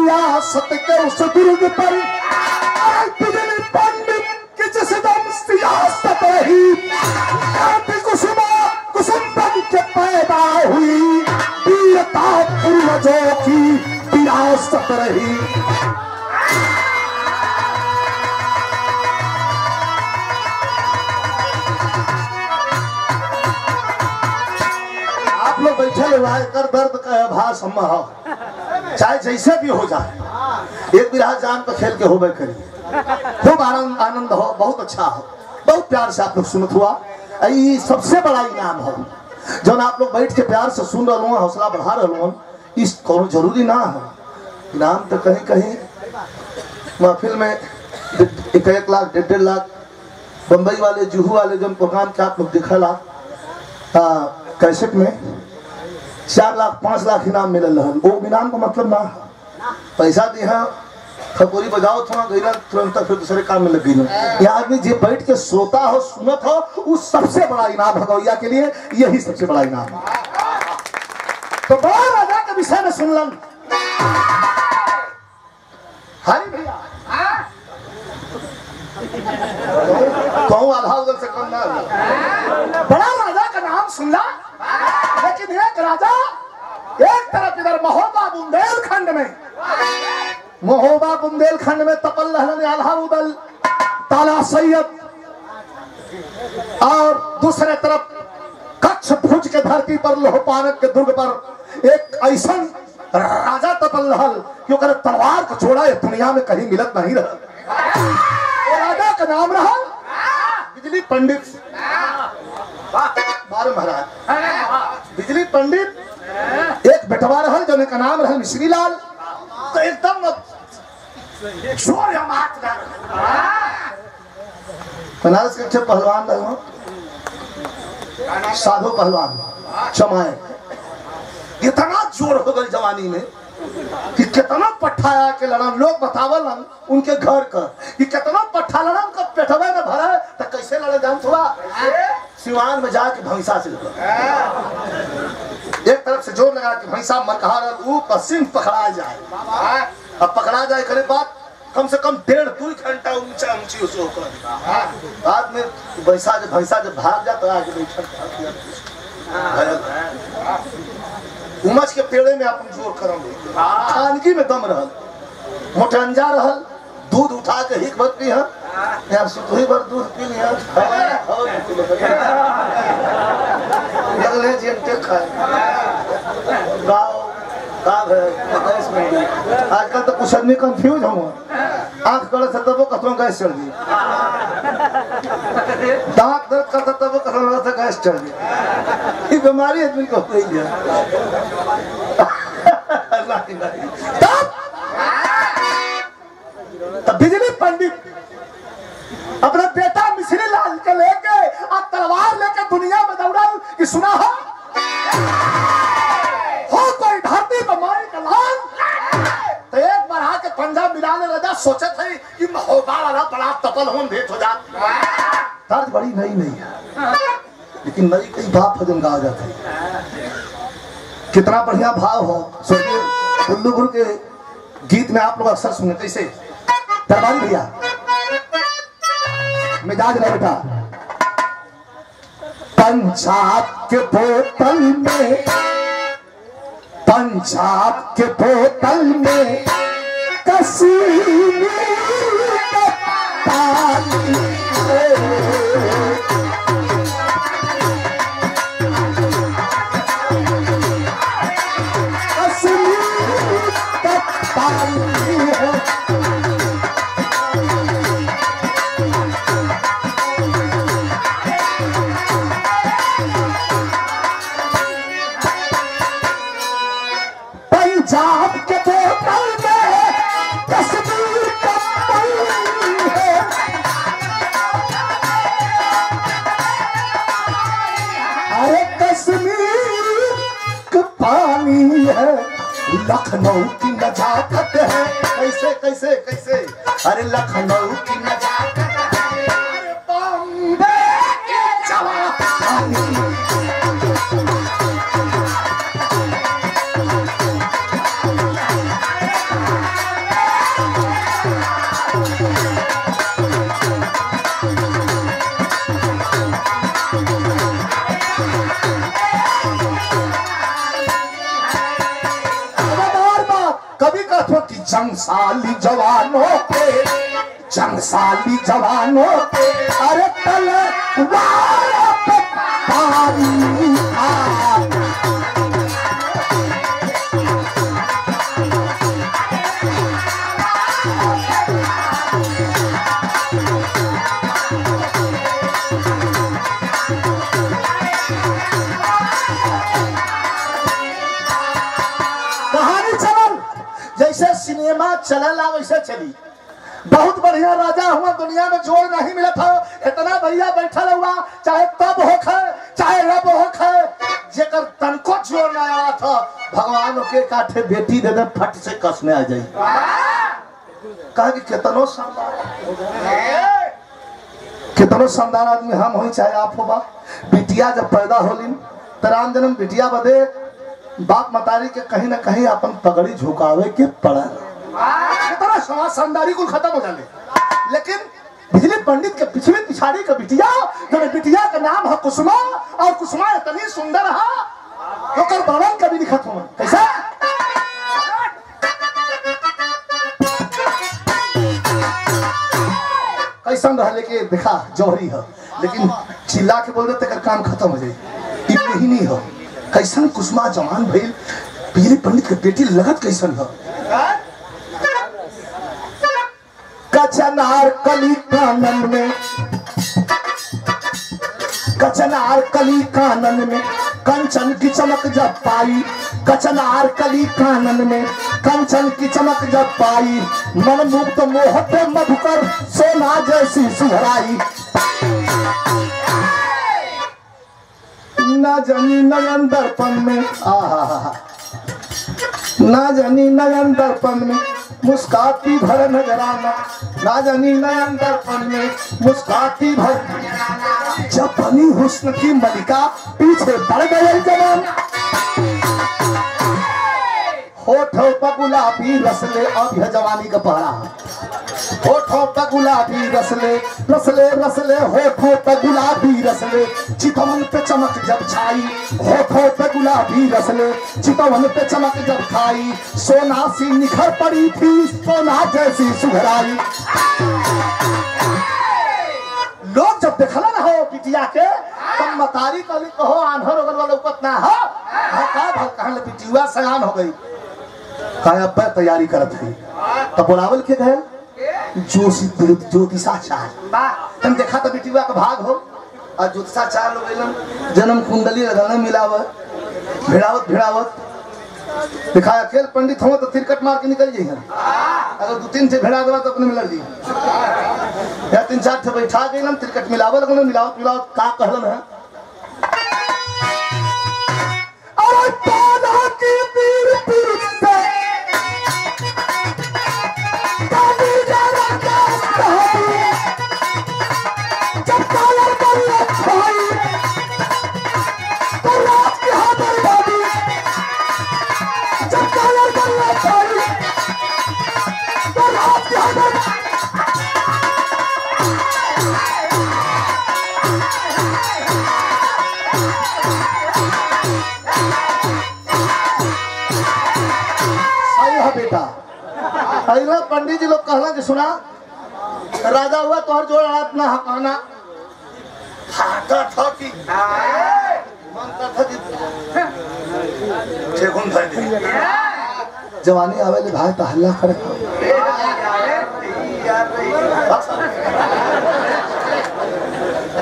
रियासत के उस दुर्ग पर बिजली पंडित की जिस दम सियासत रही, कुसुम बन के पैदा हुई, वीरता पूर्वजों की विरासत रही। आप लोग बैठे हुए कर दर्द का आभास हम हो, चाहे जैसे भी हो जाए, एक बिरहा जान पर खेल के होबे करिए, खूब आनंद हो, बहुत अच्छा हो, बहुत प्यार से आप लोग सुनत हुआ। ये सबसे बड़ा इनाम हो जो आप लोग बैठ के प्यार से सुन रहे हो, हौसला बढ़ा रहे हो। इस को जरूरी ना है इनाम तो कहीं कहीं महफिल में 1 लाख 1.5 लाख, बम्बई वाले जुहू वाले जो प्रोग्राम के आप लोग दिखला कैसेट में 4 लाख 5 लाख इनाम मिलल रहा, वो इनाम का मतलब ना पैसा दिया खकोरी बजाओ थोड़ा गईला तुरंत फिर दूसरे काम में लग गई। यहाँ आदमी जो बैठ के सोता हो सुनत हो, उस सबसे बड़ा इनाम भगवैया के लिए यही सबसे बड़ा इनाम। तो बड़ा राजा के विषय में सुनलन हरी भैया कहूँ आधा उधर से कम ना, बड़ा राजा का नाम सुनला। लेकिन एक राजा एक तरफ इधर महोबा बुंदेलखंड में तपल रहने अलाउद्दीन ताला सैयद, और दूसरे तरफ कच्छ भुज के धरती पर लोहपानक के दुर्ग पर एक ऐसा राजा तपल रहल कि ओकर तलवार को छोड़ा ये दुनिया में कहीं मिलत नहीं रहा। राजा का नाम रहा बिजली पंडित। बार महाराज बिजली पंडित एक बेटवा रहल जो का नाम रहल मिश्री लाल। तो एकदम बनारस के अच्छे पहलवान रहे, साधु पहलवान चमाए, इतना जोर हो गई जवानी में कि कितना पट्ठा के लड़न। लोग बतावलन उनके घर का कि कितना पट्ठा लड़न का पेटवे में भरा तो कैसे लड़े जान थोड़ा सिवान में जाके भैंसा से एक तरफ से जोर लगा कि भैंसा मरकहा ऊ पश्चिम पकड़ा जाए। अब पकड़ा जाए करे बात कम से कम 1.5-2 घंटा ऊंचा ऊंची उसे होकर बाद में भैंसा जब भाग जाता आगे बैठा उमच के पेड़े में अपन जोर करेंगे। खानगी में दम रहल, मोटंजा रहल, दूध उठा के हिक भर पी यार सुतही भर दूध पी लिया लगले जेंटे खाए गाँव आजकल तो कुछ आदमी कंफ्यूज हो, आंख कड़े से तब कसम गैस चढ़ गई, दांत दर्द करता तब कसम गैस चढ़ गई। ये बीमारी आदमी को हो गई। तब बिजली पंडित अपना बेटा मिश्री लाल के लेके और तलवार लेके दुनिया में दौड़ा कि सुना हो कोई धरती पर मारी का लाल। तो एक बार आके पंजाब मिलाने लगा, सोचे थे कि महोबा वाला बड़ा तपल होन भेंट हो जात। तर्ज बड़ी नहीं है लेकिन नई कई भाव भजन गा जाते हैं। कितना बढ़िया भाव हो। स्वर्गीय बुल्लू गुरु के गीत में आप लोग अक्सर सुने कैसे दरबारी भैया मिजाज ना बेटा पंजाब के बोतल में, पंजाब के बोतल में कसीमी पानी पंजाब के बोतल में कश्मीर का पानी है। अरे कश्मीर का पानी है, लखनऊ की नजाकत है। कैसे कैसे कैसे अरे लखनऊ की नजाकत है, अरे बॉम्बे के जवानी जंगसाली जवानों के, जंगसाली जवानों के अरे तलवार पे भारी हाथ। जैसे सिनेमा चलला वैसे चली। बहुत बढ़िया राजा हुआ, दुनिया में जोड़ नहीं मिला था। इतना बढ़िया बैठल हुआ, चाहे तब होखे चाहे अब होखे, जेकर तनको जोड़ ना आया था भगवान के काठे बेटी दे दे फट से कस में आ जाई। कहा कि कितनो शानदार आदमी हम हो चाहे आप हो। बा बिटिया जब पैदा होली तो राम जन्म बिटिया बदे बाप मतारी के कहीं ना कहीं अपन पगड़ी झुकावे के पड़ा। इतना समाज शानदारी कुल खत्म हो जाने। लेकिन बिजली पंडित के पिछले पिछाड़ी का बिटिया, जो बिटिया का नाम है कुसुमा, और कुसुमा इतनी सुंदर है तो कर वर्णन कभी नहीं खत्म। कैसा कैसा रहले के देखा जौहरी है, लेकिन चिल्ला के बोल देते काम खत्म हो जाए। इतनी ही नहीं हो कैसन कुसुमा जवान भइल, बिजली पंडित के बेटी लगत कैसन है। कचनार कली कानन में, कचनार कली कानन में कंचन की चमक जब पाई, कचनार कली कानन में कंचन की चमक जब पाई, मन मुक्त मोहत मधुकर सोना जैसी सुहराई। ना जानी नयन दर्पण में, ना जानी नयन दर्पण में मुस्काती भर नजराना, ना जानी नयन दर्पण में मुस्काती भर, जब बनी हुस्न की मलिका पीछे पड़ गए जमाना। होठों पर गुलाबी रसले, और यह जवानी का पहरा। होठों पर गुलाबी रसले रसले रसले, होठों पर गुलाबी रसले चितवन पे चमक जब छाई, होठों पे गुलाबी रसले चितवन पे चमक जब छाई, सोना सी निखर पड़ी थी सोना जैसी सुघराई। लोग जब देखला ना हो बिटिया के तब मतारी कली कहो आन्हर अगर वाला उपत ना हो कहले बिटिया सयान हो गई। कहा अब तैयारी करत है तब बुलावल के गए ज्योतिषाचार्य। तुम देखा तो बिटिया का भाग हो और ज्योतिषाचार्य लोग जन्म कुंडली लगाने मिलाव भिड़ावत भिड़ावत दिखाया। खेल पंडित हो तो तिरकट मार के निकल जाइए। अगर 2-3 से भिड़ा देवा तो अपने मिल दी, या 3-4 से बैठा गई ना तिरकट मिलावल लगन मिलावत मिलावत का कहलन है। अरे पाना की पीर पीर से काली जाना का कहानी, जब कालर बल्ले भाई तो रात की हादर बाबी, जब कालर बल्ले भाई तो रात की हादर। बेटा अरे पंडित जी लोग कहला कि सुना राजा हुआ तोहर जोड़ रात ना हकाना हाथा था कि मनता था कि ठेकुन था दे जवानी आवे ले भाई तो हल्ला करे।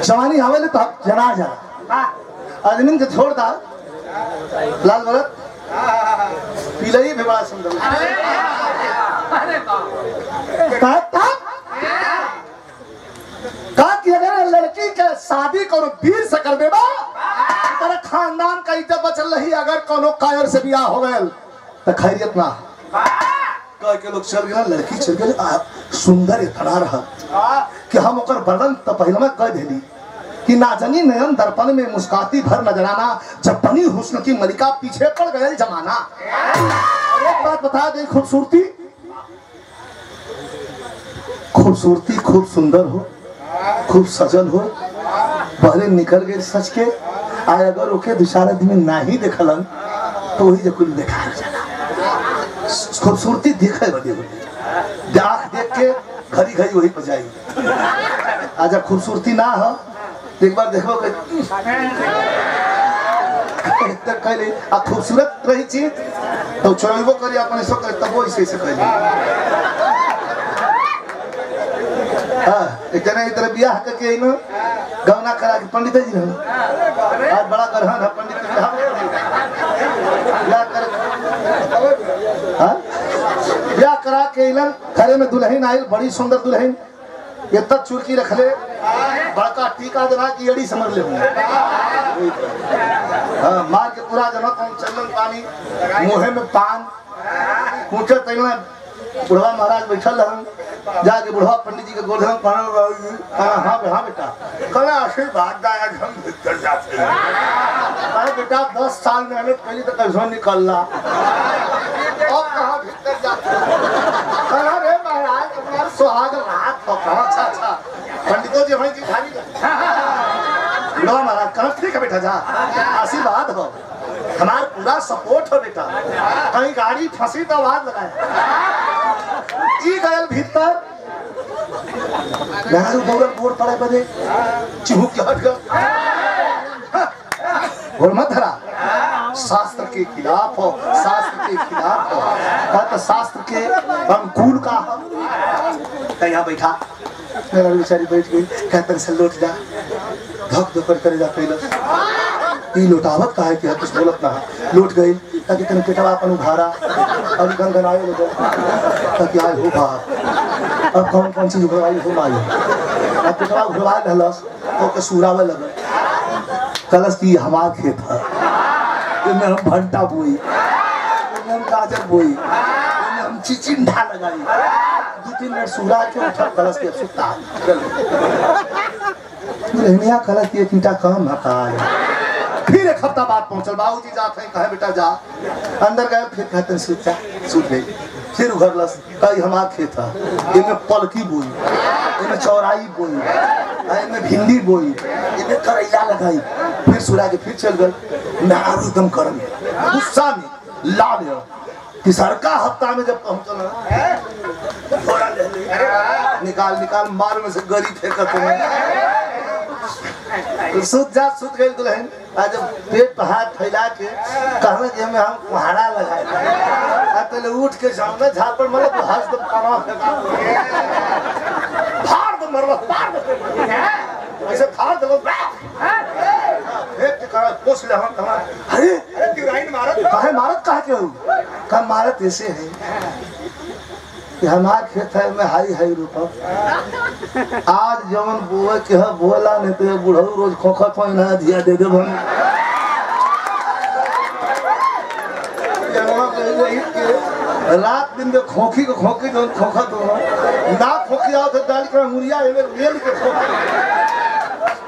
जवानी आवे ले तो जना जा आदमी के छोड़ दा लाल भरत पिलई भी बड़ा सुंदर कहा कि अगर लड़की के शादी कोनो वीर से कर देबा तेरा खानदान का इज्जत बचल रही, अगर कोनो कायर से बियाह हो गए तो खैरियत ना। कह के लोग चल गए, लड़की चल गए सुंदर इतना रहा कि हम ओकर वर्णन तो पहले में कह देली कि नाजनी नयन दर्पण में मुस्काती भर नजराना, जब बनी हुस्न की मलिका पीछे पड़ गए जमाना। एक बात बता दे, खूबसूरती खूबसूरती खूब सुंदर हो, खूब सजल हो, बहरे निकल गए सच के आए अगर ओके दूसरा आदमी ना ही देखलन तो वही जो कुल देखा जाला। खूबसूरती दिखे बड़ी होगी, आँख देख के घड़ी घड़ी वही पर जाएगी। आज जब खूबसूरती ना हो एक बार देखो कहले आ खूबसूरत रही चीज तो चोरबो करी अपने सो करे तब वो इसे कहले। हाँ एक जना इधर बियाह करके इन गौना करा के पंडित जी रहे आज बड़ा गरहन है पंडित ब्याह करा के इलन घरे में दुल्हन आयल बड़ी सुंदर दुल्हन ये तक चुरकी रख ले बड़का टीका जना की एड़ी समझ ले मार के पूरा जना चंदन पानी मुँहे में पान पूछे तैना बुढ़वा महाराज बैठल रहन जाके बुढ़वा पंडित जी के गोधन हाँ बेटा कल आशीर्वाद दाया हम भीतर जाते हैं बेटा 10 साल मेहनत करी तो कैसे निकलना और कहाँ भीतर जाते रे महाराज तुम्हारा सुहाग रात हो अच्छा पंडितों जी हमें खाली बुढ़वा महाराज कहाँ ठीक है बेटा जा आशीर्वाद हो हमारा पूरा सपोर्ट हो बेटा कहीं गाड़ी फंसी तो आवाज लगाए गयल भीतर दौड़ल बोर्ड पड़े बजे चिहुक के हट गया और मत धरा शास्त्र के खिलाफ हो शास्त्र के खिलाफ हो तो शास्त्र के अनुकूल का यहाँ बैठा मेरा बेचारी बैठ गई कहते से लौट जा धक धोकर करे जा पहले लौटावत का है कि कुछ बोलत ना लौट गई ताकि तेने पेटवा अपन उघारा और गनगनाए लगे ताकि आए हो बाप अब कौन चीज उघरवाई हो माई अब पेटवा उघरवा रहलस तो के सुरावे लगे कलश की हमार खेत है इनमें हम भंटा बोई इनमें हम गाजर बोई इनमें हम चिचिंडा लगाई 2-3 मिनट सुरा के उठा कलश के सुता रहनिया कलश की चिंता कम हटा फिर एक हफ्ता बाद पहुंचल बाबूजी जाते हैं कहे बेटा जा अंदर गए फिर कहते हैं सूत गई फिर उघरलस कई हमार खेत है इनमें पलकी बोई इनमें चौराई बोई इनमें भिंडी बोई इनमें करैला लगाई फिर सुरा के फिर चल गए नारू एकदम करम गुस्सा में ला लिया तीसरका हफ्ता में जब पहुंचल थोड़ा निकाल मार में से गरी फेंकत सुत गई दुल्हन आज पेट पर हाथ फैला के कहना कि हमें हम कुहाड़ा लगाए तो उठ के सामने झाड़ पर मतलब हंस दो फाड़ दो मरवा फाड़ दो ऐसे फाड़ दो पोस ले हम अरे तिराइन मारत काहे के हो का मारत ऐसे है कि हमार खेत है में हाई रुपा आज जवन बोए के है बोला नहीं तो बुढ़ऊ रोज खोखा पाना दिया दे दे बन रात दिन में खोखी को खोखी जो खोखा तो ना खोखी आओ तो डाल कर मुरिया रेल के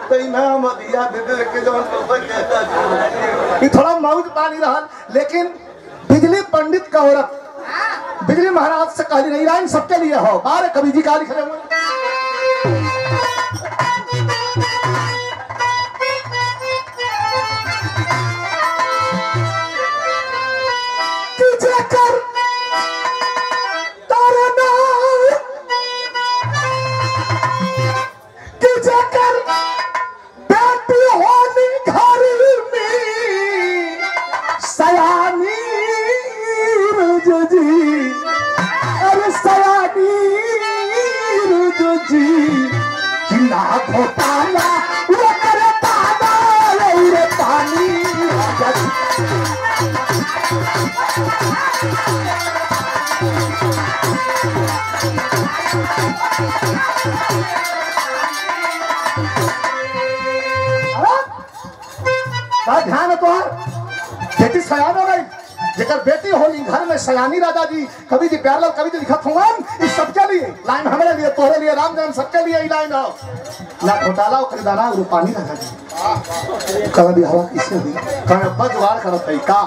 तो इनाम दिया दे दे के जवन थोड़ा मौज पानी रहा लेकिन बिजली पंडित का औरत बिजली महाराज से कहली नहीं लाइन सबके लिए हो बारे कवि जी का लिखे हुए ध्यान है तो बेटी सयान हो गई जेकर बेटी होली घर में सयानी राजा जी कवि जी प्यारलाल कवि जी लिखत हुआ इस सबके लिए लाइन हमारे लिए तोहरे लिए राम जन्म सबके लिए ही लाइन हो ना घोटाला और खरीदाना रूपानी राजा जी कल भी हवा किसे हुई कल जुगाड़ करत है का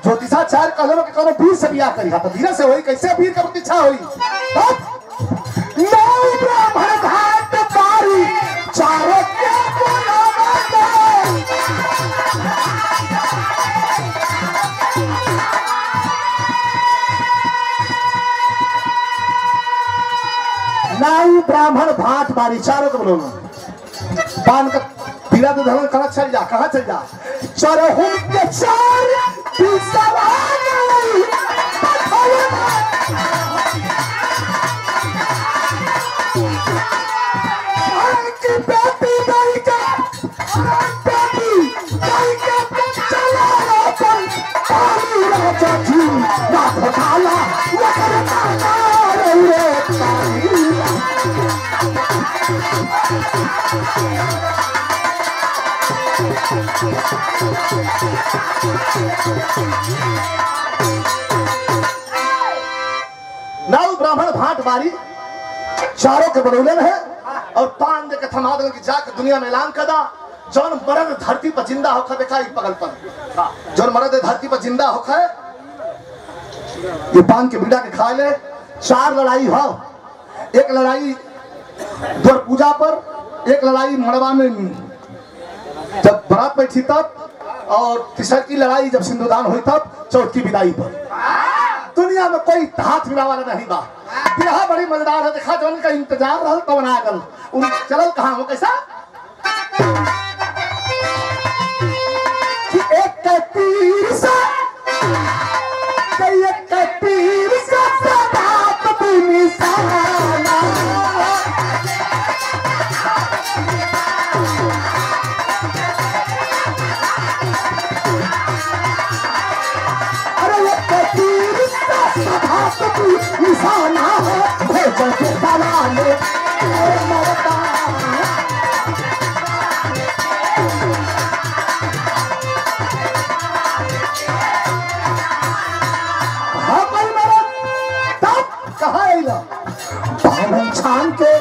ज्योतिषा चार कलम के कोनो वीर से बियाह करी तो वीर से होई कैसे वीर का इच्छा होई नौ ब्राह्मण घाट पारी चारों के नाई ब्राह्मण भाट बारी चारों को बोलो पान का पीला तो धर्म कहाँ चल जा, कहाँ चल जा चरहुम के चार नाउ ब्राह्मण भाट बारी चारों के बड़ौले में है और पान दे के थमा दे कि जाके दुनिया में ऐलान कर दा जौन मर्द धरती पर जिंदा होखा देखा एक पगल पर जौन मर्द धरती पर जिंदा होखा ये पान के बीड़ा के खा ले। चार लड़ाई हो, एक लड़ाई द्वार पूजा पर, एक लड़ाई मड़वा में जब बारात बैठी तब, और तीसरी की लड़ाई जब सिंदूरदान हुई तब, चौथी विदाई पर। दुनिया में कोई हाथ मिला वाला नहीं बा। बिरहा बड़ी मजेदार है, देखा जौन का इंतजार रहल तब ना गल उन चलल कहाँ हो कैसा कि एक तीर से निशाना है पावन छान के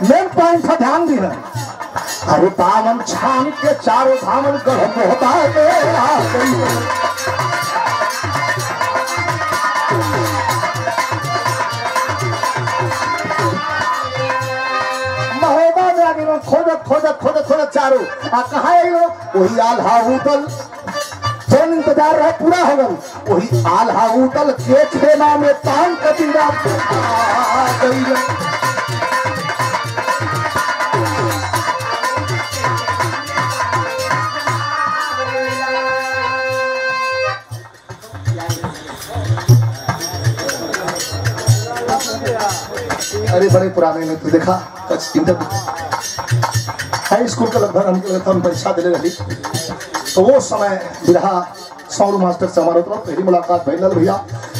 मेन पॉइंट पर ध्यान दी अरे पावन छान के चारों धामन गर्भ होता है खोजत खोजत खोजत खोजत चारों कहा वही आल्हा उतल जौन इंतजार रहे पूरा हो गल वही आल्हा उतल के खेमा में पान कतीरा अरे बड़े पुराने में तो देखा हाई स्कूल का लगभग हम परीक्षा दिले रही तो वो समय बिरहा सौरू मास्टर से हमारे तरफ पहली मुलाकात भैल भैया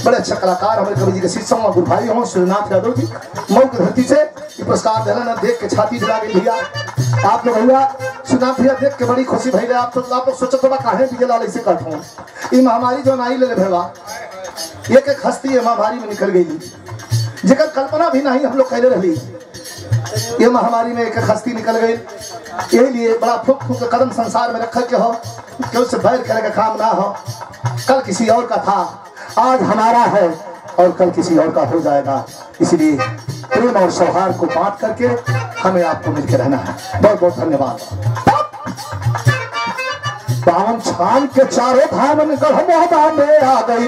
बड़े अच्छा कलाकार हमारे कवि जी के शिष्य गुरु भाई हो सूर्यनाथ यादव जी मऊ की धरती से ये पुरस्कार दिला देख के छाती दिला गई भैया आप लोग भैया सूर्यनाथ भैया देख के बड़ी खुशी भैया आप लोग सोचो थोड़ा काहे विजय लाल ऐसे करता हूँ ये महामारी जो आई ले भैया एक हस्ती है महामारी में निकल गई जेकर कल्पना भी नहीं हम लोग कहले रही ये महामारी में एक हस्ती निकल गई यही लिए बड़ा फूक फूक कदम संसार में रख के हो कि उससे बैर करने का काम ना हो कल किसी और का था आज हमारा है और कल किसी और का हो जाएगा इसलिए प्रेम और सौहार्द को बांट करके हमें आपको मिलकर रहना है बहुत बहुत धन्यवाद। पावन छान के चारों धामन गढ़ में आ गई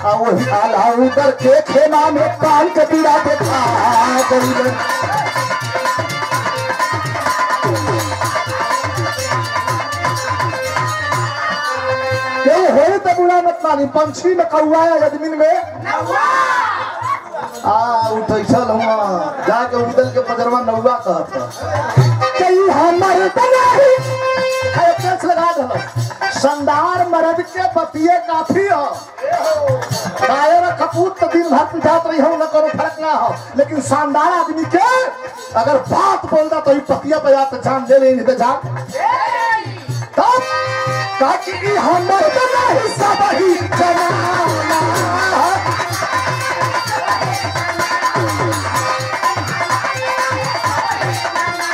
वही आला उतर के खेमा में पान के पीड़ा देखा हो तो बुरा मत मानी पंछी में कौआ जमीन में उठल हुआ जाके उदल के पजरवा नौवा कहता लगा दो संदार मर्द के पतिये काफी हो कपूत तो दिन भर पिटात रही हो न करो फर्क ना हो लेकिन शानदार आदमी के अगर बात बोलता तो पतिया पे या तो जान दे लेंगे तो जान तब काकी हमर बना हिस्सा बही जमाना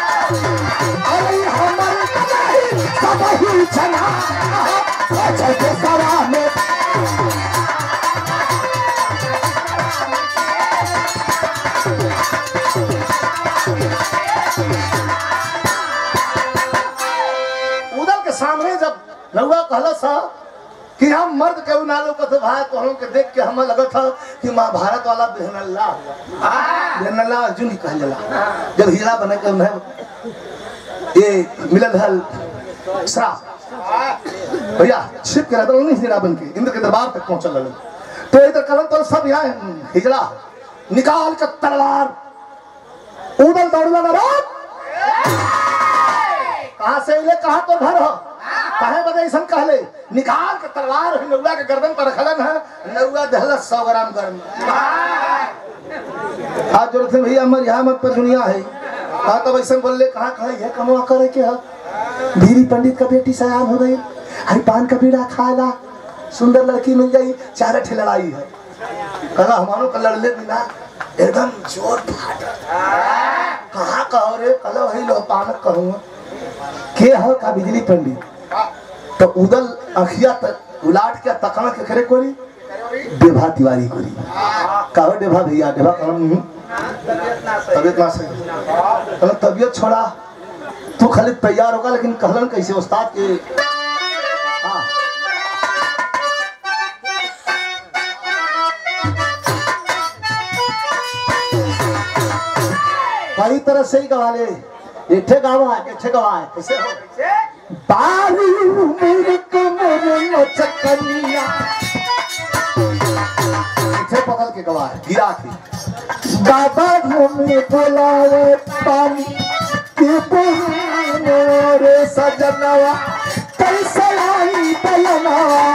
अरे हमर बना हिस्सा बही जमाना अच्छा के सवा में उधर के सामने जब नौवा कहला सा कि हम मर्द के ना लोग तो भाई तो हम के देख के हमें लगा था कि महाभारत वाला बेहनल्ला अर्जुन ही कहल जाला जब हीरा बने के उन्हें ये मिलल हल श्राप भैया छिप के रहता नहीं हीरा बन के इंद्र के दरबार तक पहुंचल लगे तो इधर कलन तो सब यहाँ हिजड़ा निकाल के तलवार उदल दौड़ला ना कहाँ से इले कहाँ तो घर हो कहे बदे ऐसा कहले निकाल के तलवार नौआ के गर्दन पर रखलन है नौआ दहलस 100 ग्राम गर्म आज जरूरत है भैया हमारे यहाँ मत पर दुनिया है हाँ तब ऐसा बोल ले कहाँ कहाँ ये कमवा करे के है धीरी पंडित का बेटी सयान हो गई हरी पान का बीड़ा खाला सुंदर लड़की मिल गई 4 ठे लड़ाई है कला हमारो का लड़ले बिना एकदम जोर फाट कहाँ कहो रे कल वही लो पान कहूँगा के हो का बिजली पंडित तो उदल अखिया तक उलाट के तकना के करे कोरी देभा तिवारी कोरी कहो देभा भैया देभा कहूँ तबियत ना सही कहना तबियत छोड़ा तू खाली तैयार होगा लेकिन कहलन कैसे उस्ताद के हाँ कई तरह से ही गवा ले इठे गवा कैसे हो बारी उम्र कमर मचकनिया इठे पकड़ के गवा गिरा के बाबा हमें बुलावे पानी के बहाने रे सजनवा कैसे आई बलनवा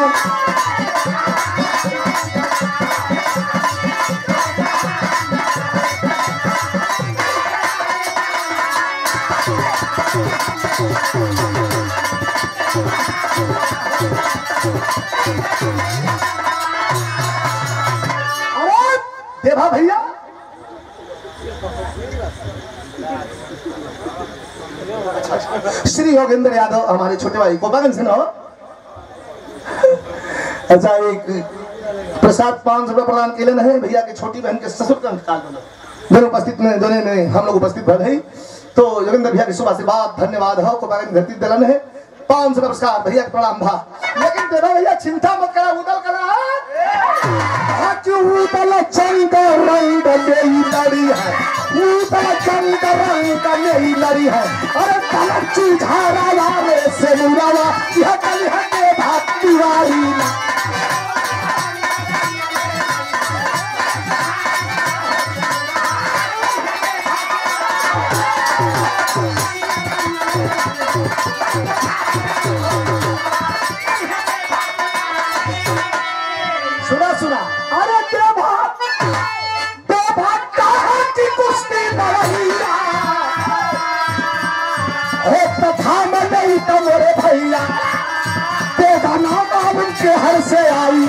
अरे देवा भैया श्री योगेंद्र यादव हमारे छोटे भाई गोपागंज से ना अच्छा एक प्रसाद 500 रुपये प्रदान के लिए है भैया की छोटी बहन के ससुर का इंतकाल दोनों उपस्थित में दोनों में हम लोग उपस्थित भर है तो योगेंद्र भैया की शुभ आशीर्वाद धन्यवाद हो गोपागंज धरती दलन है 500 नमस्कार भैया का प्रणाम भा लेकिन देवा भैया चिंता मत करा उदल करा उदल चंद रंग नहीं लड़ी है उदल चंद रंग नहीं लड़ी है अरे कलची झारा वाले से मुरावा यह कल है देवा तिवारी सुना अरे देवा कहाँ की कुश्ती लड़ैया हो तथा में नहीं तो मोरे भैया देगा नाम उनके हर से आई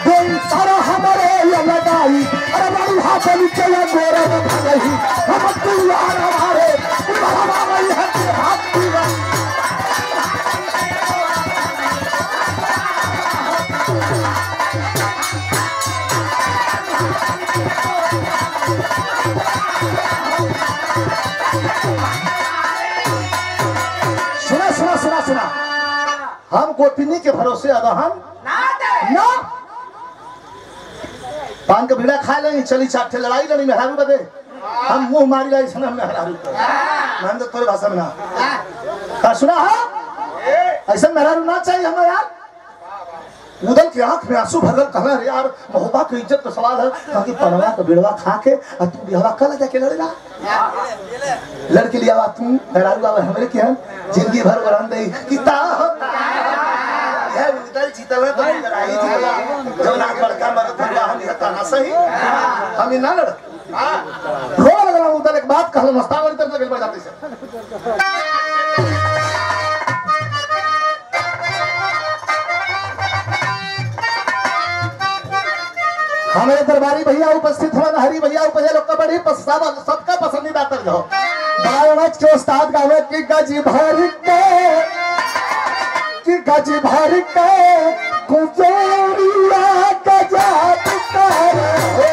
कोई सारा हमारे ये लगाई अरे बड़ुहा बलि के ये गोरे में भगई हम दुआर हमारे हमारे है हाथ पूरा सुना हम गोपिनी के भरोसे अदहन ना पान का बीड़ा खा लेंगे चली 4 ठे लड़ाई लड़ी मेहरारू बदे हम मुंह मारी लाई सन हम मेहरारू मान तो तोरे भाषा में ना सुना है ऐसा मेहरारू ना चाहिए हमें यार उदल की आंख में आंसू भरल कहना रे यार महोबा की इज्जत का सवाल है ताकि पनवा का बिड़वा खा के और तू बिहवा कल जाके लड़ेगा लड़के लिया बात तू मेहरारू आवे हमरे के हैं जिंदगी भर वरन दे किता है उदल जीतल है तो लड़ाई जीतला जो ना बड़का मरत भरवा हम हता ना सही हम ना लड़ रो लगा उदल एक बात कहल मस्तावरी तरफ लगे बढ़ जाते से हमारे दरबारी भैया उपस्थित हुआ हरी भैया उपस्थित लोग का बड़ी सबका पसंदीदा तर्ज हो बालवच के उस्ताद गावे कि गज भर के कुजोरिया गजात कर हो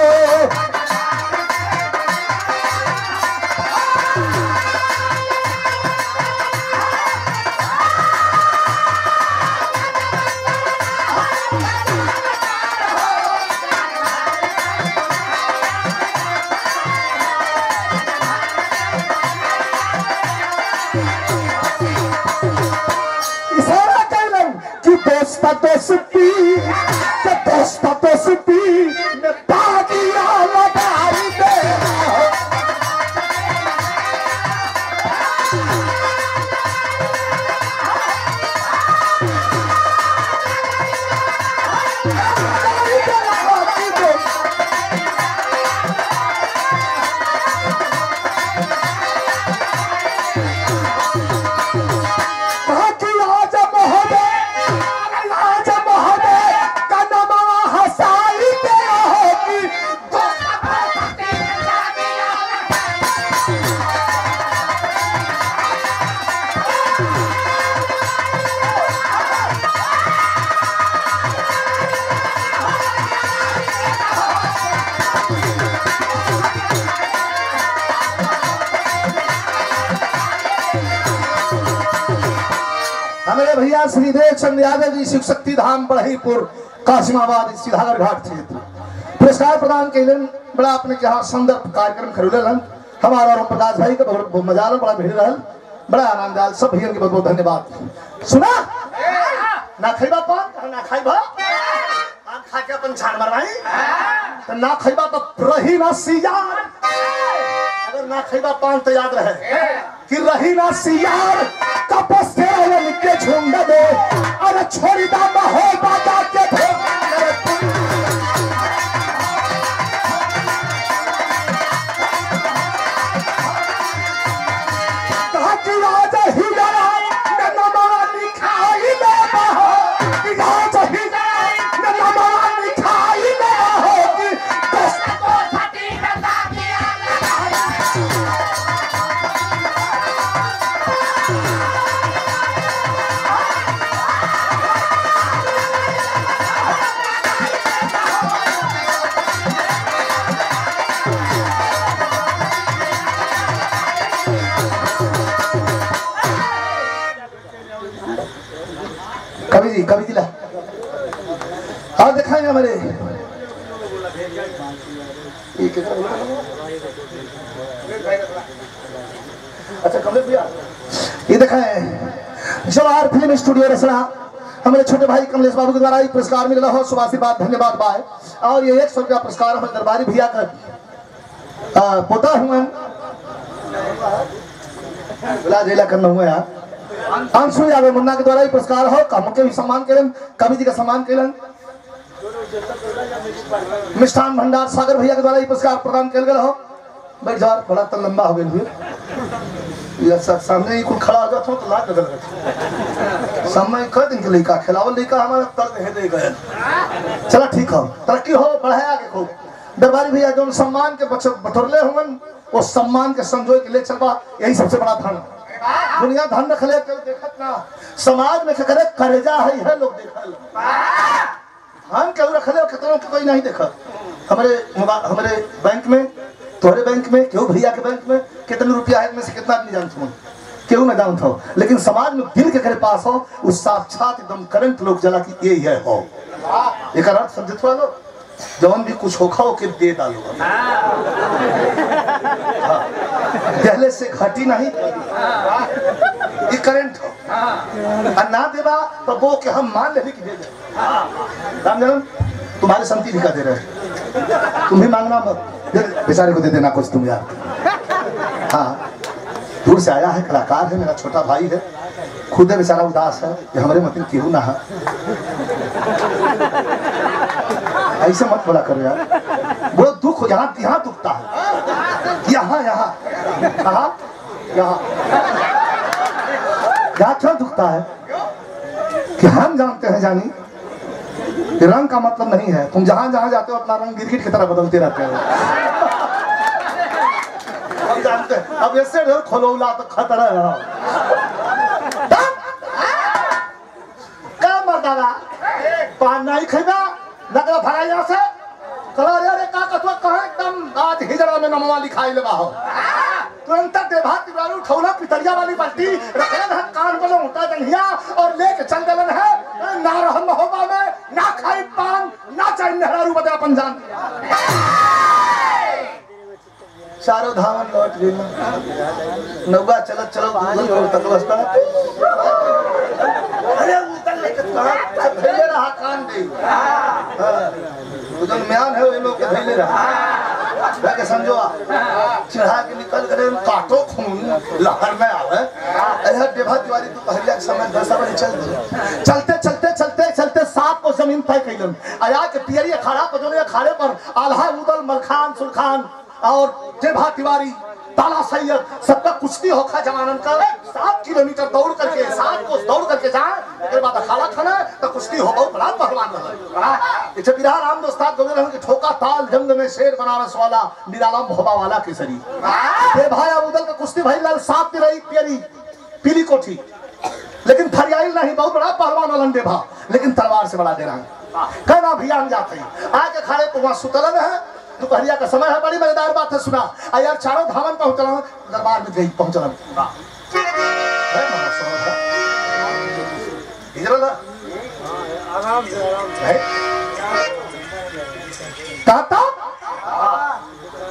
बड़े भैया श्री देव चंद यादव जी शिव शक्ति धाम बढ़ईपुर कासिमाबाद सीधागर घाट क्षेत्र पुरस्कार प्रदान कैले बड़ा अपने यहाँ सुंदर कार्यक्रम खरीदल हमारा और प्रकाश भाई का बहुत मजा बड़ा भीड़ रहल बड़ा आनंद आल सब भैया के बहुत बहुत धन्यवाद। सुना ना खैबा पान ना खैबा पान खा के अपन छान मरवाई तो ना खैबा तो रही ना सियार अगर ना खैबा पान तो याद रहे कि रही ना सियार कपस से के झुंड दे अरे छोड़ी दा हो बाजा के कवि जी ला और दिखाएंगे हमारे अच्छा कमलेश भैया ये दिखाएं जवाहर फिल्म स्टूडियो रसना हमारे छोटे भाई कमलेश बाबू के द्वारा ये पुरस्कार मिला हो शुभाशीर्वाद धन्यवाद बाय और ये 100 रुपया पुरस्कार हमारे दरबारी भैया का पोता हुआ बुला जेला करना हुआ यार अंशु यादव मुन्ना के द्वारा ही पुरस्कार हो हमके भी सम्मान करें कवि जी का सम्मान करें मिष्ठान भंडार सागर भैया के द्वारा ही पुरस्कार प्रदान किया गया हो भाई जार बड़ा तो लंबा हो गया सामने ही कुछ खड़ा हो जाता तो लाग लग समय कह दिन के लड़का खिलावल लड़का हमारा तर्क दे गए चला ठीक हो तरक्की हो बढ़ाया आगे खूब दरबारी भैया जो सम्मान के बटोरले होंगे वो सम्मान के संजोए के ले चलवा यही सबसे बड़ा धन दुनिया धन रख ले देखत ना समाज में करे करेजा है लोग देखल धन केहू रख ले कितनों के कोई नहीं देखा हमारे बैंक में तोहरे बैंक में केहू भैया के बैंक में कितने रुपया है में से कितना आदमी जानते हो केहू ना जानता हो लेकिन समाज में दिल के करे पास हो उस साक्षात एकदम करंट लोग जला की ये है हो एक अर्थ समझत हुआ लोग जवन भी कुछ होखा हो के दे डालो पहले से घटी नहीं ये करंट हो ना देवा तो वो के हम मान ले कि दे दे राम तुम्हारे संति भी का दे रहे तुम भी मांगना मत बेचारे को दे देना कुछ तुम यार हाँ दूर से आया है कलाकार है मेरा छोटा भाई है खुद है बेचारा उदास है कि हमारे मतलब केहू ना है ऐसे मत बोला करो यार वो दुख यहाँ दुखता है यहाँ क्यों दुखता है कि हम जानते हैं जानी रंग का मतलब नहीं है तुम जहां जहां जाते हो अपना रंग गिरगिट की तरह बदलते रहते हो हम जानते हैं अब ऐसे खोलोला तो खतरा है क्या मर्दावा पान नहीं खेगा नगरा भरा यहाँ से कला रे का कतवा कहे एकदम आज हिजड़ा में नमवा लिखाई लगा हो तुरंत देभा तिवारी उठौला पितरिया वाली बाल्टी रखल है कान बनो उठा दनिया और लेके चल गलन है ना रहम होबा में ना खाई पान ना चाहे नहरारू बदला पंजान चारों धावन लौट गए नौगा चलत चलत तकलस्ता अरे उतर लेके कहां भेजे रहा कान दे उधर म्यान है वो लोग के भेजे रहा के समझो चढ़ा के निकल कर काटो खून लहर में आवे अरे देभा तिवारी तो पहले के समय 10 बजे चलते सात को जमीन तय कैलन आया के पियरी अखाड़ा पर जो अखाड़े पर आल्हा उदल मलखान सुलखान और देभा तिवारी ताला सैयद सबका कुश्ती होखा जमानन का 7 किलोमीटर दौड़ करके 7 कोस दौड़ करके जाए उसके बाद अखाड़ा खाना तो कुश्ती हो बहुत बड़ा पहलवान रहा इसे बिरहा राम दोस्ताद गोविंद रहन के ठोका ताल जंग में शेर बनारस वाला निराला भोबा वाला केसरी ये भाई उदल का कुश्ती भाई लाल 7 रही पियरी पीली कोठी लेकिन फरियाइल नहीं बहुत बड़ा पहलवान वाला देभा लेकिन तलवार से बड़ा दे रहा कहना अभियान जाते हैं आके खड़े तो वहां सुतलन है दोपहरिया का समय है बड़ी मजेदार बात है सुना यार चारों धावन पहुंचना दरबार में गई पहुंचना हिजरल आराम से कहता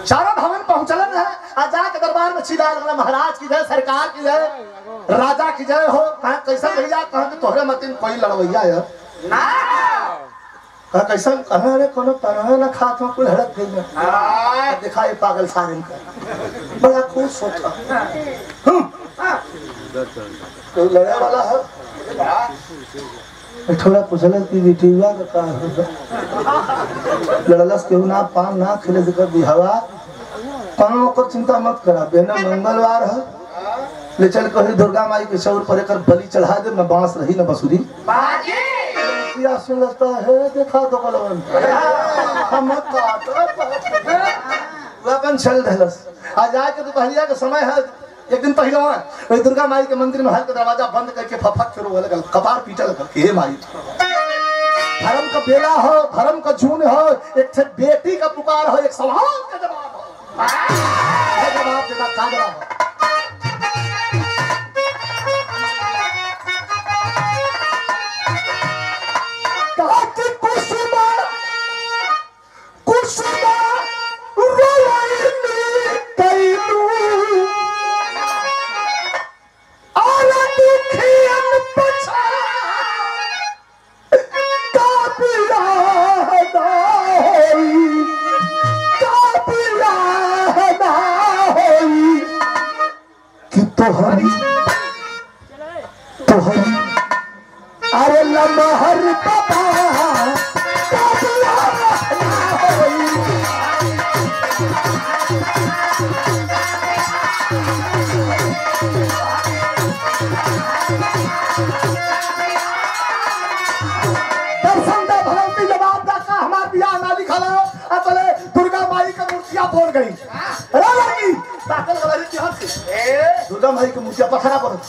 चारों भवन पहुंचलन है आजा के दरबार में छिदा महाराज की जय, सरकार की जय, राजा की जय हो। कहा कैसा भैया, कहा कि तोहरे मतिन कोई लड़वैया है ना, कहा कैसा, कहा अरे कोनो तरह ना खात में कोई हड़क गई ना, दिखाई पागल सारे का बड़ा खुश होता। कोई लड़े वाला है थोड़ा पूछल की बेटिया का लड़लस केहू ना पान ना खेले से कर बिहावा कोनो ओकर चिंता मत करा। बेना मंगलवार है ले चल कही दुर्गा माई के चौर पर एकर बलि चढ़ा दे, न बांस रही न बसुरी बाजी क्या सुनता है देखा तो कलवन हम अपन चल रहलस। आज आके तो पहलिया के समय है, एक दिन पहले वही दुर्गा माई के मंदिर में हर का दरवाजा बंद करके फफक शुरू होने लगा, कपार पीटल करके हे माई धर्म का बेला हो, धर्म का जून हो, एक बेटी का पुकार हो, एक सवाल का जवाब हो, जवाब देना कागरा हो। कहा कि कुसुमा कुसुमा रोइली कैलू और दुखियन पछा काबिला ना होई, काबिला ना होई कि तोहरी तोहरी अरे लमहर बाबा काबिला ना होई। दर्शन दे भगवती जवाब दा का हमार बियाह ना लिखल हो अतले दुर्गा माई के मूर्तियां बोल गई अरे लड़की ताकल गलरी की हंस दुर्गा माई के मूर्तियां पथरा पड़त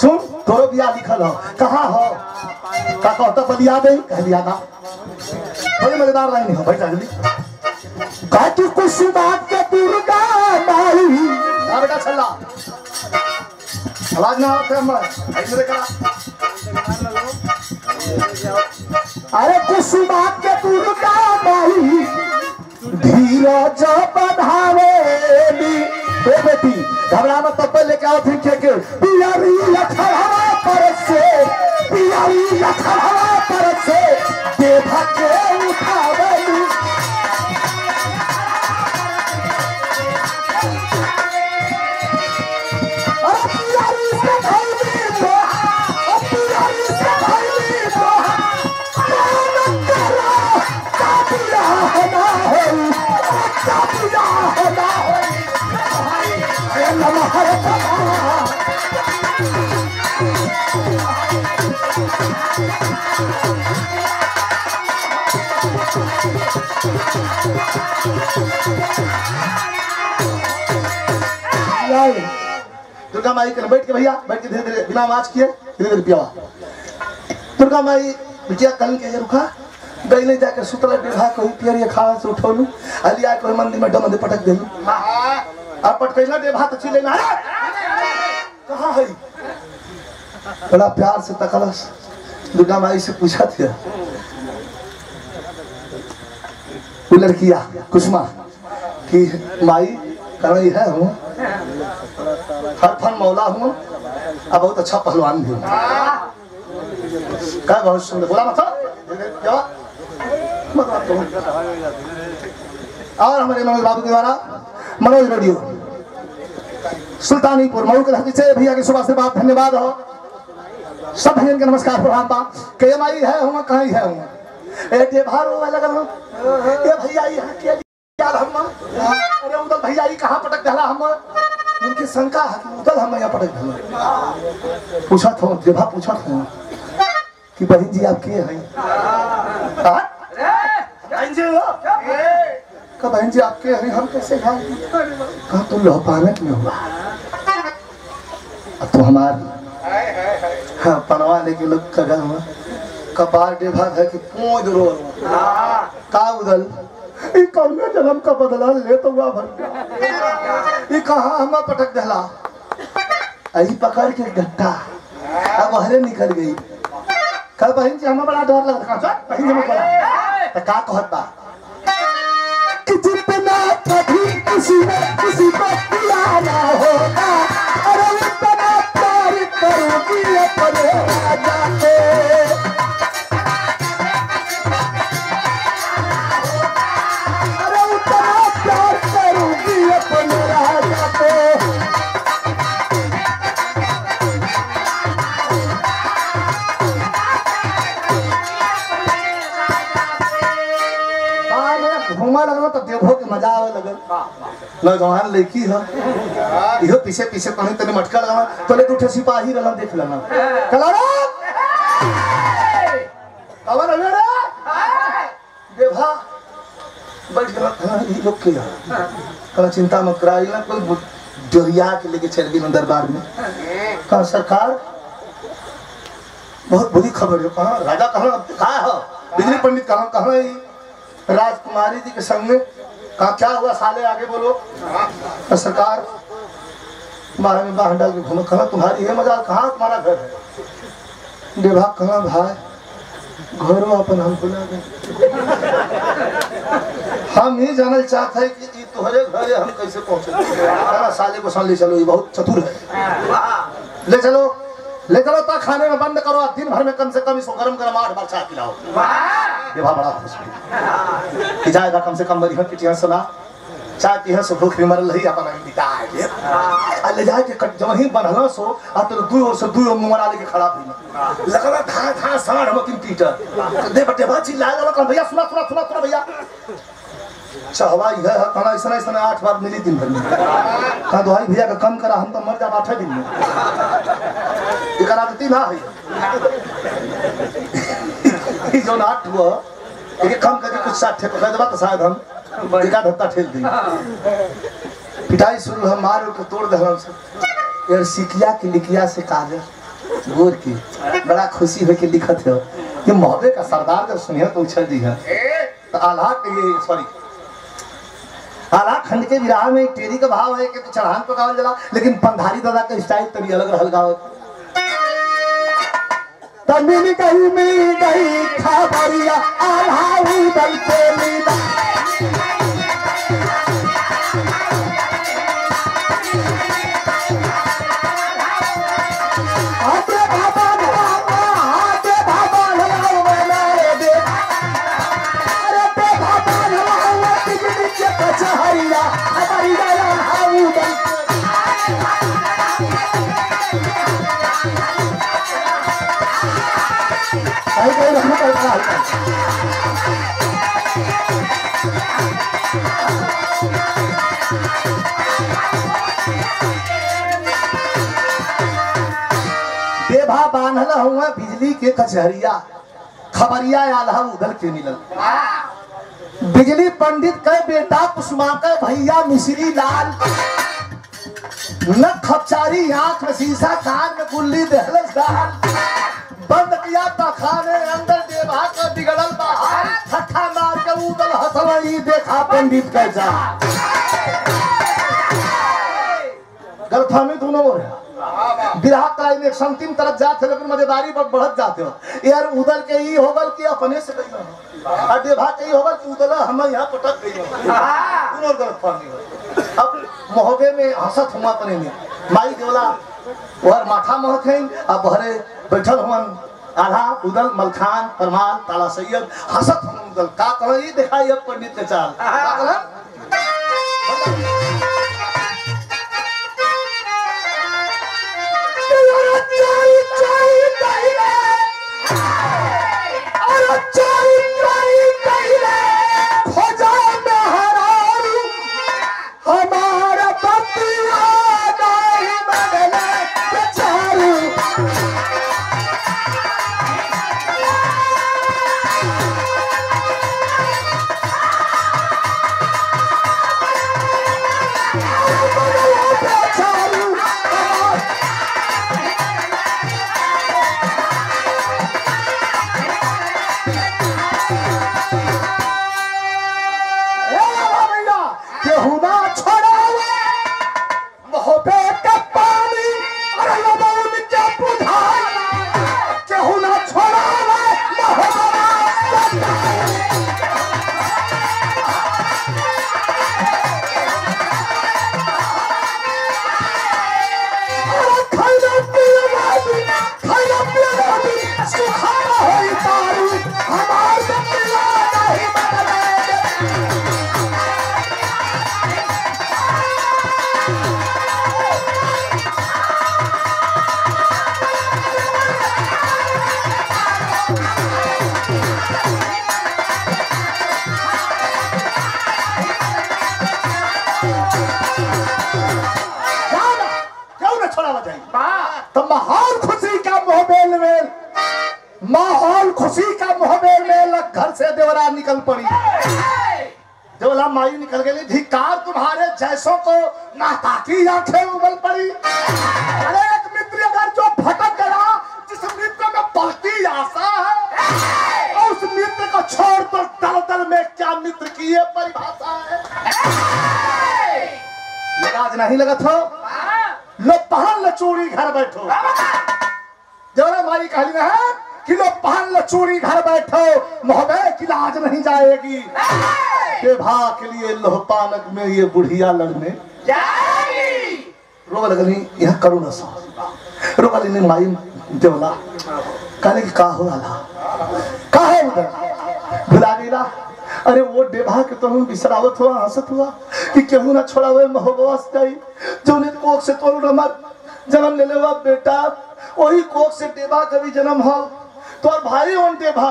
सुन तोरो बियाह लिखल हो कहां हो का कहता बलिया दे कह दिया था बड़ी मजेदार लाइन है बैठ जल्दी का तू कुछ बात के दुर्गा माई आ बेटा छल्ला आवाज ना आते हम ऐसे करा अरे कुछ बात के दुर्गा माई धीरज बढ़ावेली ए बेटी घबरा मत तब लेके आओ फिर के पियारी लखड़ा पर से पियारी लखड़ा पर से देवा के उठावेली अरे पियारी से भैली तो पियारी से भैली तो कौन करो काबिला ना होई, काबिला ना होई अरे नमहर बाबा दुर्गा माई के बैठ के भैया बैठ के धीरे धीरे बिना आवाज किए धीरे धीरे पिया दुर्गा माई बिटिया कल के रुका गईले जाकर सुतला विवाह कोई पियरिया खाना से उठौलू अलिया कोई मंदिर में डमंदे पटक देलू आ पटकैला दे भात छी लेना कहां है बड़ा प्यार से तकलस दुर्गा माई से पूछा था वो लड़किया कुसुमा कि माई कहीं है हूँ हर फन मौला हूँ अब बहुत अच्छा पहलवान भी हूँ क्या बहुत सुंदर बोला और हमारे मनोज बाबू के द्वारा मनोज रेडियो सुल्तानीपुर मऊ के धरती से भैया की सुबह से बात धन्यवाद हो सब भैया के नमस्कार प्रणाम के माई है हूँ कहीं है हूँ ए भारो लगा ये भैया यहाँ के हम अरे उधर भैया कहाँ पटक डाला हम उनकी शंका है कि उधर हम यहाँ पटक डाला पूछा था देवा पूछा था कि बहन जी आप के हैं बहन जी आपके हैं हम कैसे हैं कहा तुम लोग पानक में हुआ अब तो हमारे हाँ पनवा लेके लोग कगा हुआ कपार डेभा है कि पूंज रो का उदल ये कौन जन्म का बदला ले तो हुआ भर ये कहा हम पटक दहला आई पकड़ के गट्टा अब बहरे निकल गई। कल बहन जी हमें बड़ा डर लगता है। बहन जी मत बोला तो का कहत बा कि जितना कभी किसी ने किसी को पिलाना होगा, अरे उतना प्यार करूंगी अपने राजा के। अरे उतना प्यार करूंगी अपने राजा को। घूमा लगल तो देखो के मजा आवे लगल। नौजवान लड़की है इहो पीछे पीछे कहीं तनी मटका लगा तो ले उठे सिपाही रहन देख लेना कला रे कवर रे देवा बैठ गया ई लोग के कला चिंता मत करा इला कोई डरिया के लेके चल गई दरबार में। कहा सरकार बहुत बुरी खबर है। कहा राजा कहा है बिजली पंडित कहा राजकुमारी जी के संग में। कहा क्या हुआ साले आगे बोलो। तो सरकार बाहर में बाहर डाल के घूमो। कहा तुम्हारी है मजाल कहाँ तुम्हारा घर है। देवा कहा भाई घरों अपन हम बुला गए। हम ही जानल चाहते हैं कि तुम्हारे घर हम कैसे पहुंचे। साले को साले चलो ये बहुत चतुर है। ले चलो ता खाने में बंद करो। दिन भर में कम से कम इसको गरम गरम 8 बार चाय पिलाओ। देवा बड़ा खुश कि जाएगा कम से कम बड़ी पिटिया सुना चाय पी से भूख भी मरल रही अपन बिता ले जाए के कट जब ही बनहला सो आ तो दू और से दू मुंह लेके खड़ा भी लगला था था साढ़ मकिन पीटर दे बटे बाची लाग लगा भैया सुना भैया चाहवा है कहना ऐसा 8 बार मिली दिन भर में। कहा दुहाई भैया का कम करा हम तो मर जा 8 दिन में एक आदती ना है जो नाट हुआ एक कम करके कुछ 60 को कह देबा तो शायद हम एका धत्ता ठेल दी। पिटाई शुरू हम मार के तोड़ दहलन से यार सिकिया की लिखिया से कागज गोर की बड़ा खुशी हो के लिखत है कि मोहब्बे का सरदार जब सुनिए तो उछल दी है। तो आल्हा के सॉरी आला खंड के विराह में टेरी का भाव है कि तो चढ़ान पे गावल जला लेकिन पंधारी दादा का स्टाइल तरी अलग रहल गावत। तमिल गई खबरिया आल्हा उदल के लीला देभा बांधल हुआ बिजली के कचहरिया खबरिया आल्हा उदल के मिलल। बिजली पंडित के बेटा कुसुमा के भैया मिश्री लाल न खपचारी आंख में शीशा कान में गुल्ली दहलस दाल बंद किया तखाने अंदर देवा का बिगड़ल बाहर ठट्ठा मार के उदल हंसलई देखा पंडित कैसा गलतफहमी दोनों हो रहा विराह काल में अंतिम तरफ जाते लेकिन मजेदारी पर बढ़त जाते हो यार उदल के ही होगल कि अपने से गई और देवा के ही होगल कि उदल हम यहाँ पटक गई दोनों गलतफहमी हो। अब मोहबे में हंसत हुआ अपने में माई देवला और माथा महकन अब बहरे बैठल हुन आल्हा उदल मलखान परमाल ताला सैयद हंसत हुन उदल का कही दिखाई अब पंडित के चाल का कहन आ जाए तो माहौल खुशी का मोहबेल में, माहौल खुशी का मोहबेल में घर से देवरा निकल पड़ी। देवला माई निकल गई, धिक्कार तुम्हारे जैसों को, नाता की आंखें उबल पड़ी। अरे एक मित्र अगर जो भटक गया, जिस मित्र में पलती आशा है, और उस मित्र को छोड़ तो दल दल में क्या मित्र की ये परिभाषा है। लाज नहीं लगा था, लो पहन लो चूड़ी घर बैठो। देवला माई कहली है कि लो पहन लो चूड़ी घर बैठो, मोहबे की लाज नहीं जाएगी। बेभा के लिए लोहपानक में ये बुढ़िया लड़ने रोग लगनी, यह करुण सा रोग लगनी। माई देवला कहने की का हो रहा, का है उधर भुला गईला। अरे वो डेभा के तुम बिसरावत हुआ, हंसत हुआ कि केहू ना छोड़ा हुए महबूस जाई जो ने कोख से तोड़ रमर जन्म ले लेवा बेटा, वही कोख से डेभा का भी जन्म हो। तो और भाई उन डेभा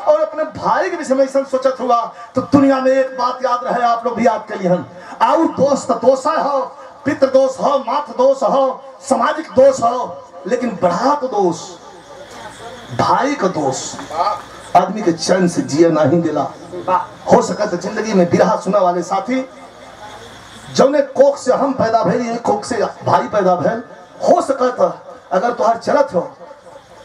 और अपने भाई के विषय में ऐसा सोचत हुआ तो दुनिया में एक बात याद रहे, आप लोग भी याद करिए हन। और दोस्त दोषा हो, पितृ दोष हो, मातृ दोष हो, सामाजिक दोष हो, लेकिन बड़ा तो दोष भाई का दोष आदमी के चैन से जिया नहीं दिला। हो सका तो जिंदगी में बिरहा सुना वाले साथी जौने कोख से हम पैदा भइल, कोख से भाई पैदा भइल, हो सका तो अगर तुहार चलत हो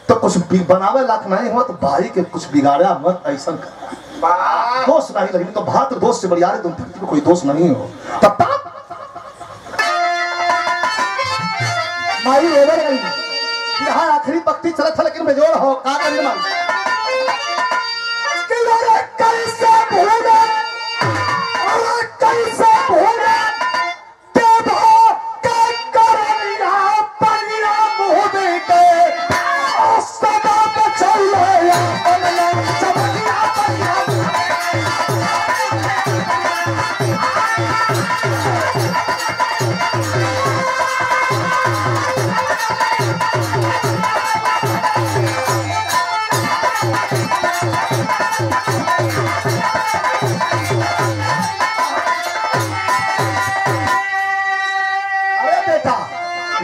तो कुछ बनावे लाख नहीं हो तो भाई के कुछ बिगाड़ा मत, ऐसा दोष नहीं लगी तो भात दोष से बढ़िया है, तुम धरती में कोई दोष नहीं हो। तब माई ओवर गई, यहाँ आखिरी पक्ति चला था लेकिन बेजोड़ हो का करने माई कैसे भूले, कैसे भूले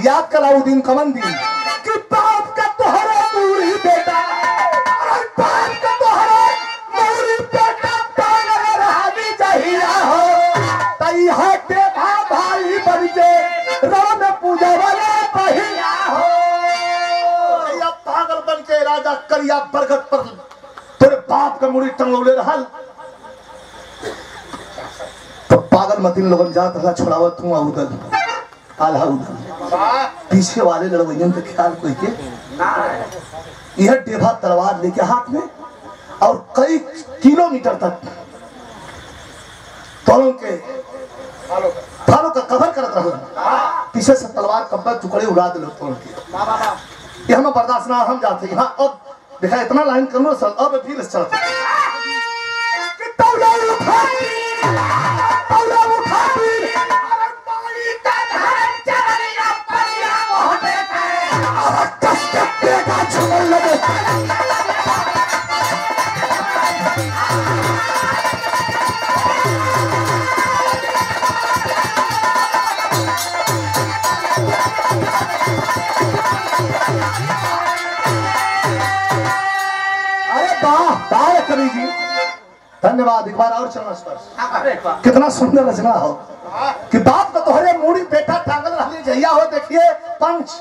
याद कलाउद्दीन कमन दिन कि बाप का तोहरा मूरी बेटा, बाप का तोहरा मूरी बेटा पागल रहावी जहिया हो तई हटे भाई बनके राम पूजा वाला पहिया हो। या पागल बनके राजा करिया बरगद पर तेरे बाप का मूरी टंगौले रहल तो पागल मतीन लोगन जात रहा छोड़ावत हुआ उधर आल्हा उधर पीछे वाले लड़वैयन के ख्याल कोई के यह डेभा तलवार लेके हाथ में और कई किलोमीटर तक तोलों के फालों का कवर करत रहा, पीछे से तलवार कब्बा टुकड़े उड़ा दे तोड़ के। ये हम बर्दाश्त ना हम जाते यहाँ। अब देखा इतना लाइन करनो सर, अब भी चलते कवि जी धन्यवाद। एक बार और चलना स्पर्श, कितना सुंदर रचना हो कि बाप का तोहरे मूड़ी बेटा टांगल रहली जहिया हो। देखिए पंच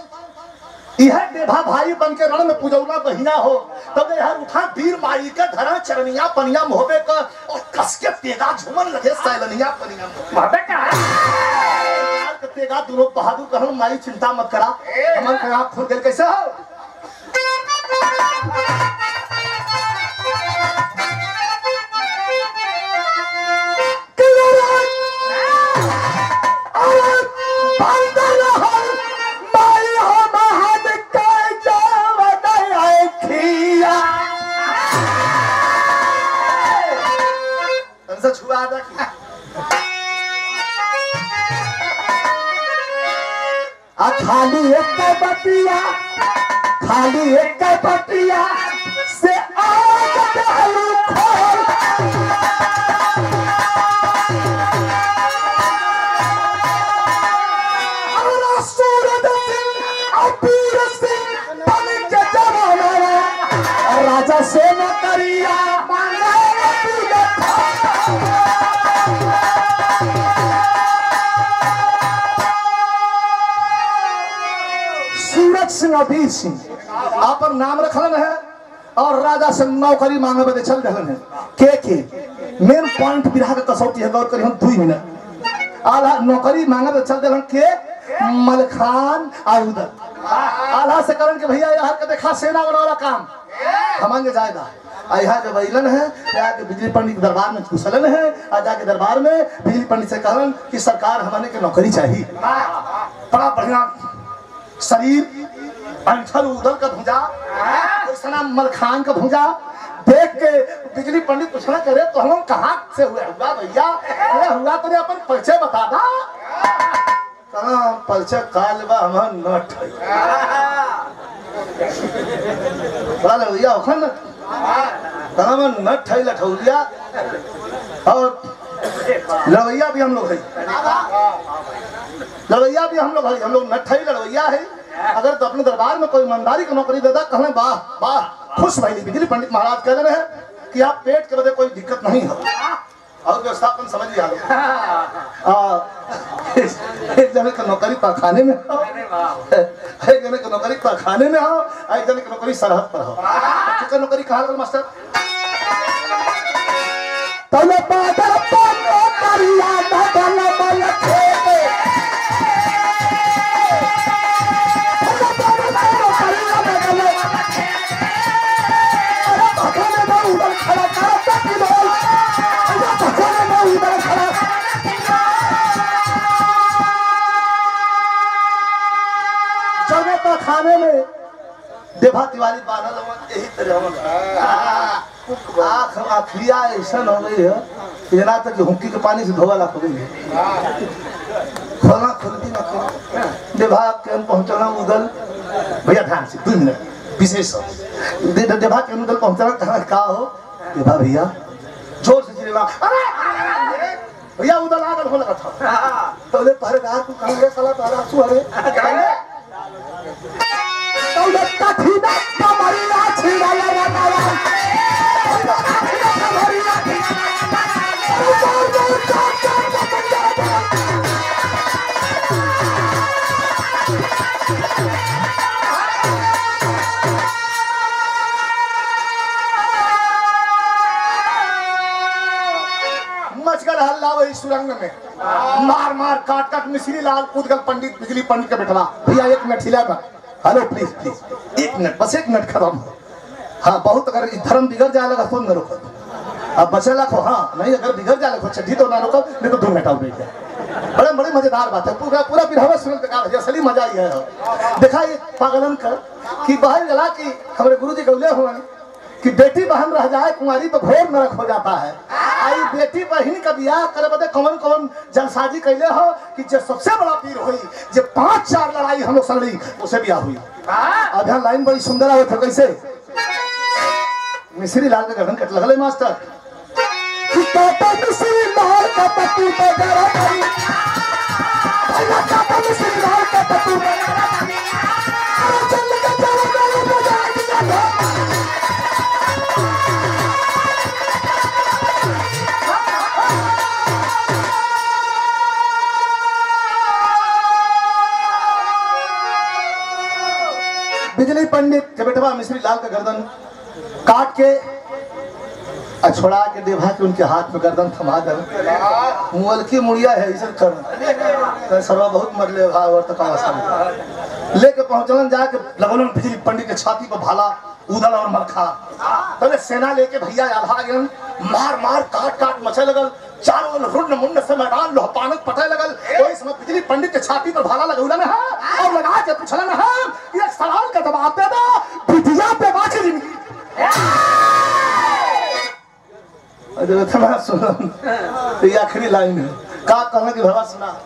यह डेभा भाई बन के रण में पूजौला बहिना हो तब यह उठा वीर माई का धरा चरनिया पनिया मोहबे का और कस के तेगा झूमन लगे सैलनिया पनिया मोहबे का तेगा दोनों बहादुर कहन माई चिंता मत करा, हमन के आंख खुल गेल कैसे हो। खाली एक बतिया, खाली एक बतिया से आग डालू खोल, और सूरज सिंह और वीर सिंह आपन नाम रखलन है और राजा से नौकरी मांगे बदे चल रहन है के मेन पॉइंट बिरहा के कसौटी है गौर करी हम 2 मिनट आला नौकरी मांगे बदे चल रहन के मलखान आउदर आला से करन के भैया यार के देखा सेना वाला काम हमंगे जाएगा यहाँ के बैलन है जाके बिजली पंडित के दरबार में घुसलन है और जाके दरबार में बिजली पंडित से कहलन कि सरकार हमारे के नौकरी चाहिए बड़ा बढ़िया शरीर अंठल उदल का भुजा ऐसा मलखान का भुजा देख के बिजली पंडित पूछना करे तो हम कहाँ से हुआ भैया अरे हुआ तो अपन परिचय बता दा कहाँ परिचय काल बा हम नट बड़ा लड़िया होखन न कहाँ में नट है लठौलिया और लड़वैया भी हम लोग है लड़वैया भी हम लोग नट है लड़वैया है अगर तो अपने दरबार में कोई ईमानदारी की नौकरी देता कहने वाह वाह खुश भाई बिजली पंडित महाराज कह रहे हैं कि आप पेट के बदले कोई दिक्कत नहीं हो और व्यवस्थापन समझ लिया एक जने की नौकरी कारखाने में हो एक जने की नौकरी कारखाने में हो एक जने की नौकरी सरहद पर हो कितना नौकरी कहाँ लगा मास्टर तले बादल पर नौकरिया बदल बल खेले खाने में देभा तिवारी बादल यही तरह आँख आखिया ऐसा हो गई है कि जना तक हुक्की के पानी से धोवा लाख हो गई है खोलना खुलती ना खोल देभा के पहुंचना उदल भैया ध्यान से 2 मिनट विशेष देभा के उदल पहुंचना कहा का हो देभा भैया जोर से चिल्ला अरे भैया उदल आगल हो लगा था तो पहरेदार को कहा गया साला तारा आंसू अरे मचगल हल्ला वही सुरंग में मार मार काट काट मिश्री लाल कूदगल पंडित बिजली पंडित का बैठवा भैया 1 मिनट हिला ना hello please please 1 minute bus 1 minute खत्म हाँ बहुत अगर धर्म बिगड़ जाए लगा तो न रोको अब बचे लाखो हाँ नहीं अगर बिगड़ जाए लाखो छठी तो ना रोको नहीं तो 2 मिनट और बैठ जाए बड़े बड़े मजेदार बात है पूरा पूरा बिरहवा सुन के असली मजा ही है देखा ये पागलन कर कि बाहर गला कि हमारे गुरु जी गौले हुए कि बेटी बहन रह जाए कुंवारी तो घोर नरक हो जाता है आई बेटी बहन का बियाह करे बदे कौन कौन जलसाजी कैले हो कि जो सबसे बड़ा पीर हुई जो 5-4 लड़ाई हम लोग सड़ी उसे बियाह हुई अब यहाँ लाइन बड़ी सुंदर आवे थे कैसे मिश्री लाल का गर्दन कट लगले मास्टर मिश्री लाल का पत्ती बिजली पंडित के बेटवा मिश्री लाल का गर्दन काट के छोड़ा के देभा के उनके हाथ में गर्दन थमा दे मुअल की मुड़िया है इसे कर सरवा बहुत मरले भाव और तक लेके पहुंचलन जाके लगलन बिजली पंडित के छाती पर भाला उदल और मलखा तले सेना लेके भैया आधा गन मार मार काट काट मचे लगल चारों ओर रुन्न मुन्न से मैदान लोहपानक पटे लगल ओई समय बिजली पंडित के छाती पर भाला लगौलन है और लगा के पूछलन है ये सवाल का जवाब दे दो बिटिया पे बाकी जिंदगी अरे थमा सुन ये आखिरी लाइन है का कहना कि भवा सुना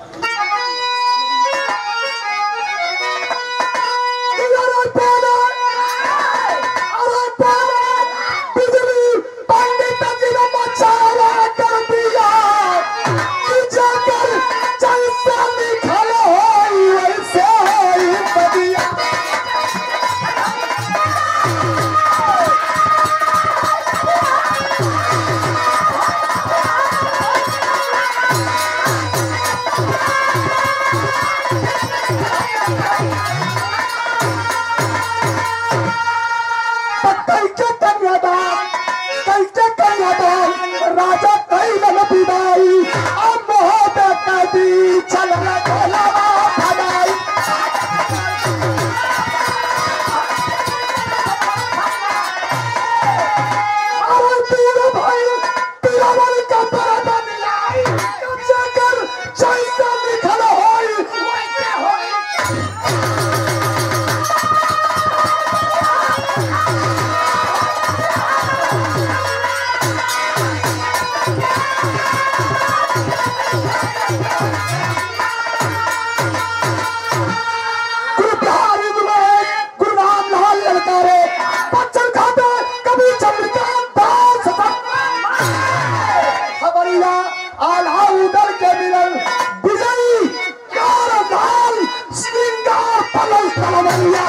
गुरु बिहारी गुरु राम लाल ललकारे बच्चन खाते कभी चंद्रकांत दास खबरिया आल्हा उदर के मिलन विजयी कारदाल श्रृंगार पलल तलवरिया